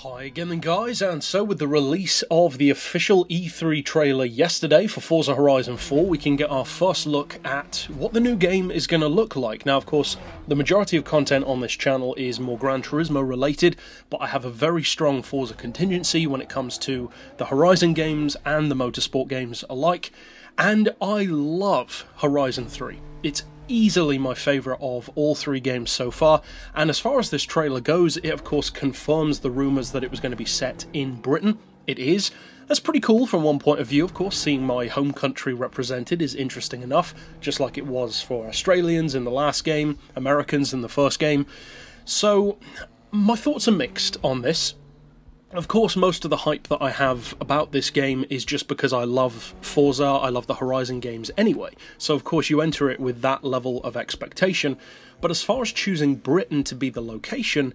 Hi again then guys, and so with the release of the official E3 trailer yesterday for Forza Horizon 4, we can get our first look at what the new game is going to look like. Now of course, the majority of content on this channel is more Gran Turismo related, but I have a very strong Forza contingency when it comes to the Horizon games and the motorsport games alike, and I love Horizon 3. It's easily my favourite of all three games so far, and as far as this trailer goes, it of course confirms the rumours that it was going to be set in Britain. It is. That's pretty cool from one point of view, of course. Seeing my home country represented is interesting enough, just like it was for Australians in the last game, Americans in the first game. So my thoughts are mixed on this. Of course, most of the hype that I have about this game is just because I love Forza, I love the Horizon games anyway, so of course you enter it with that level of expectation. But as far as choosing Britain to be the location,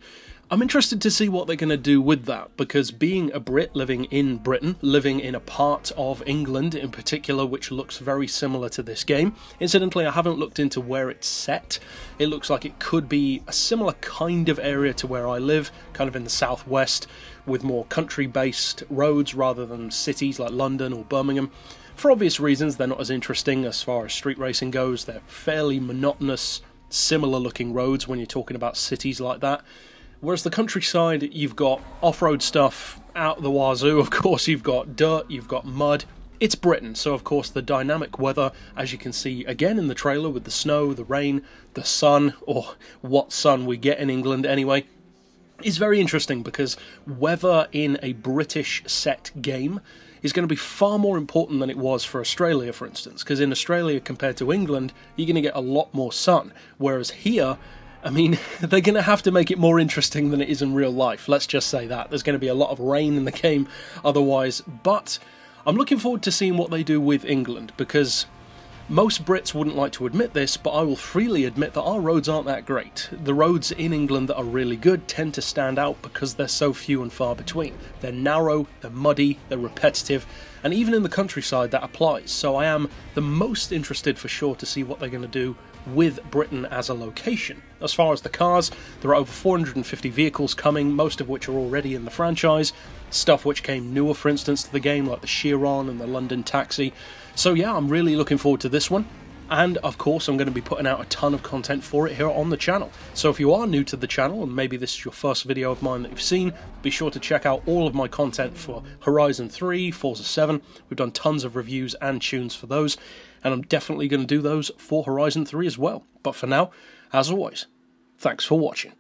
I'm interested to see what they're going to do with that, because being a Brit living in Britain, living in a part of England in particular which looks very similar to this game. Incidentally, I haven't looked into where it's set. It looks like it could be a similar kind of area to where I live, kind of in the southwest, with more country-based roads rather than cities like London or Birmingham. For obvious reasons, they're not as interesting as far as street racing goes. They're fairly monotonous, similar-looking roads when you're talking about cities like that. Whereas the countryside, you've got off-road stuff out the wazoo, of course you've got dirt, you've got mud. It's Britain, so of course the dynamic weather, as you can see again in the trailer with the snow, the rain, the sun, or what sun we get in England anyway, is very interesting, because weather in a British set game is going to be far more important than it was for Australia, for instance, because in Australia compared to England, you're going to get a lot more sun, whereas here, I mean, they're going to have to make it more interesting than it is in real life, let's just say that. There's going to be a lot of rain in the game otherwise, but I'm looking forward to seeing what they do with England, because most Brits wouldn't like to admit this, but I will freely admit that our roads aren't that great. The roads in England that are really good tend to stand out because they're so few and far between. They're narrow, they're muddy, they're repetitive, and even in the countryside that applies. So I am the most interested for sure to see what they're going to do with Britain as a location. As far as the cars, there are over 450 vehicles coming, most of which are already in the franchise. Stuff which came newer, for instance, to the game, like the Chiron and the London Taxi. So yeah, I'm really looking forward to this one. And of course, I'm going to be putting out a ton of content for it here on the channel. So if you are new to the channel, and maybe this is your first video of mine that you've seen, be sure to check out all of my content for Horizon 3, Forza 7. We've done tons of reviews and tunes for those, and I'm definitely going to do those for Horizon 3 as well. But for now, as always, thanks for watching.